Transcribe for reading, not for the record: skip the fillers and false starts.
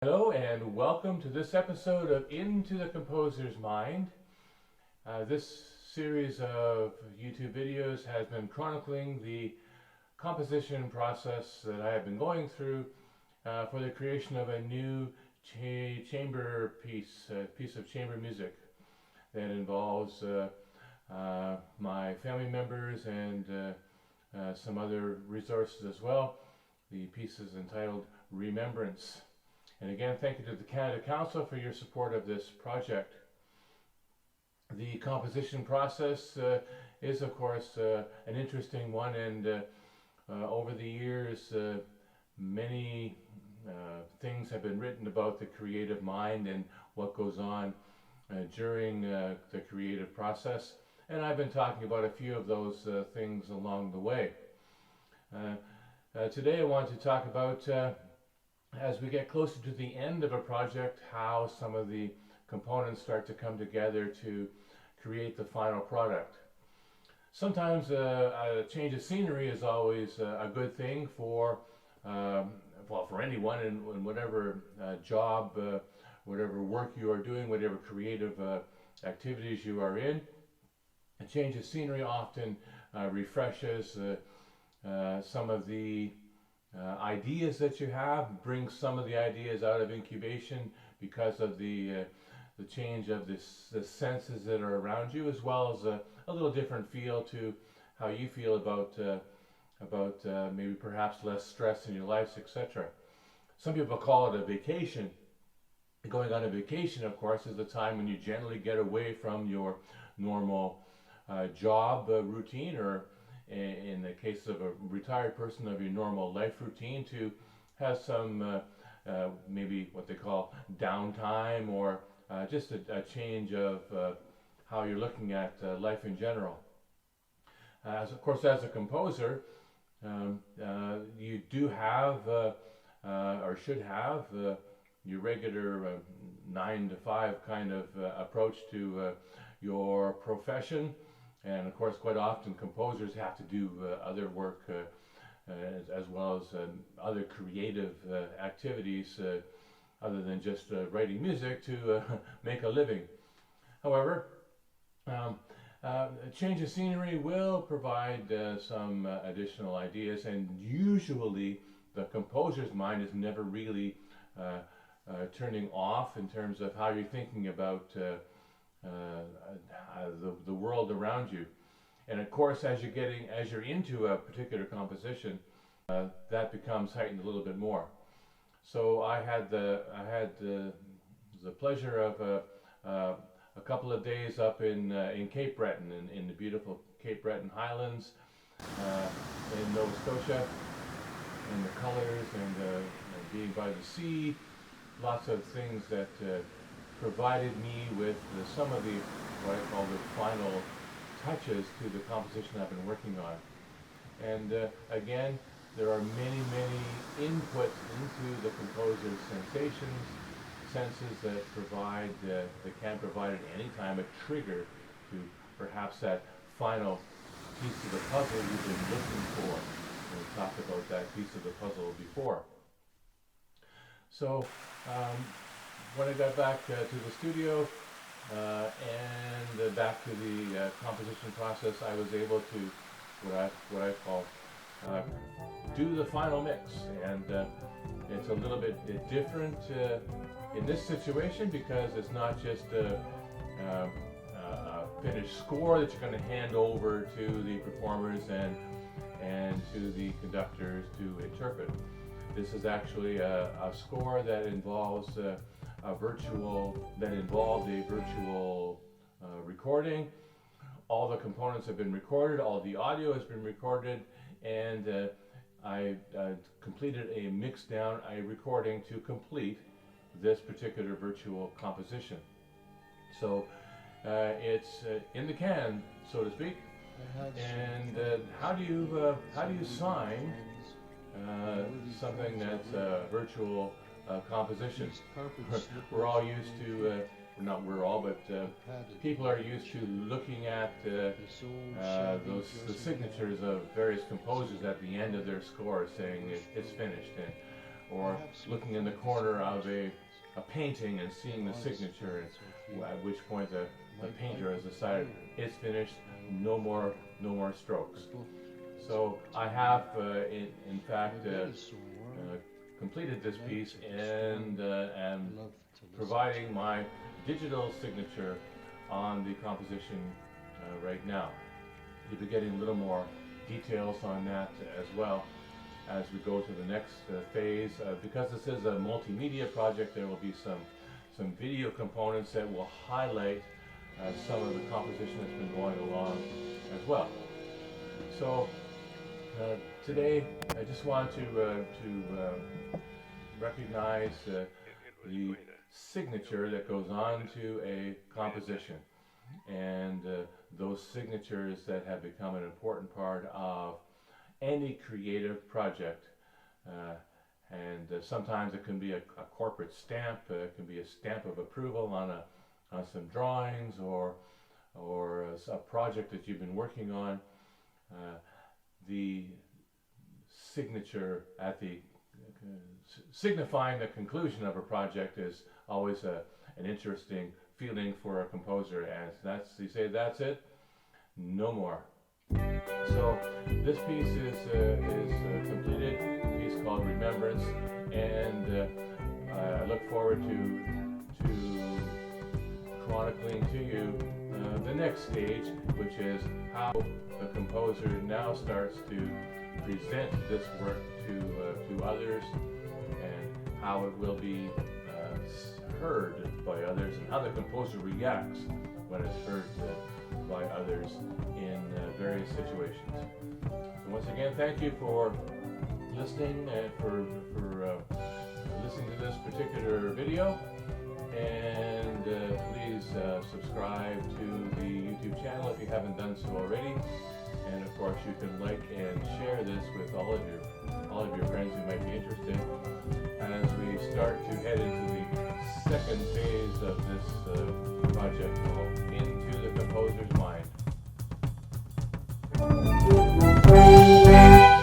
Hello and welcome to this episode of Into the Composer's Mind. This series of YouTube videos has been chronicling the composition process that I have been going through for the creation of a new chamber piece of chamber music that involves my family members and some other resources as well. The piece is entitled Remembrance. And again, thank you to the Canada Council for your support of this project. The composition process is, of course, an interesting one, and over the years, many things have been written about the creative mind and what goes on during the creative process. And I've been talking about a few of those things along the way. Today I want to talk about as we get closer to the end of a project, how some of the components start to come together to create the final product. Sometimes a change of scenery is always a good thing for anyone in whatever job, whatever work you are doing, whatever creative activities you are in. A change of scenery often refreshes some of the ideas that you have, bring some of the ideas out of incubation because of the change of the senses that are around you, as well as a little different feel to how you feel about maybe perhaps less stress in your life, etc. Some people call it a vacation. Going on a vacation, of course, is the time when you generally get away from your normal job routine, or in the case of a retired person, of your normal life routine, to have some maybe what they call downtime, or just a change of how you're looking at life in general. Of course, as a composer, you do have or should have your regular 9 to 5 kind of approach to your profession. And of course, quite often composers have to do other work as well as other creative activities other than just writing music to make a living. However, a change of scenery will provide some additional ideas, and usually the composer's mind is never really turning off in terms of how you're thinking about the world around you. And of course, as you're into a particular composition, that becomes heightened a little bit more. So I had the pleasure of a couple of days up in Cape Breton, in the beautiful Cape Breton Highlands in Nova Scotia, and the colors and being by the sea, lots of things that provided me with some of the what I call the final touches to the composition I've been working on. And again, there are many inputs into the composer's senses that can provide at any time a trigger to perhaps that final piece of the puzzle you've been looking for. And we talked about that piece of the puzzle before. So when I got back to the studio and back to the composition process, I was able to what I call do the final mix, and it's a little bit different in this situation because it's not just a finished score that you're going to hand over to the performers and to the conductors to interpret. This is actually a score that involved a virtual recording. All the components have been recorded, all the audio has been recorded, and I completed a mix down, a recording to complete this particular virtual composition. So it's in the can, so to speak. And how do you sign something that's a virtual composition? We're all used to, not we're all, but people are used to looking at the signatures of various composers at the end of their score saying it's finished. And or looking in the corner of a painting and seeing the signature, at which point the painter has decided it's finished, no more strokes. So I have in fact completed this piece and am providing my digital signature on the composition right now. You'll be getting a little more details on that as well as we go to the next phase. Because this is a multimedia project, there will be some video components that will highlight some of the composition that's been going along as well. So today I just want to recognize the signature that goes on to a composition, and those signatures that have become an important part of any creative project. And sometimes it can be a corporate stamp, it can be a stamp of approval on some drawings or a project that you've been working on. The signature at the signifying the conclusion of a project is always an interesting feeling for a composer, and you say that's it, no more. So this piece is completed, a piece called Remembrance, and I look forward to chronicling to you the next stage, which is how the composer now starts to present this work to others, and how it will be heard by others, and how the composer reacts when it's heard by others in various situations. So once again, thank you for listening and for listening to this particular video, and please subscribe to the YouTube channel if you haven't done so already, and of course you can like and share this with all of your friends who might be interested as we start to head into the second phase of this project.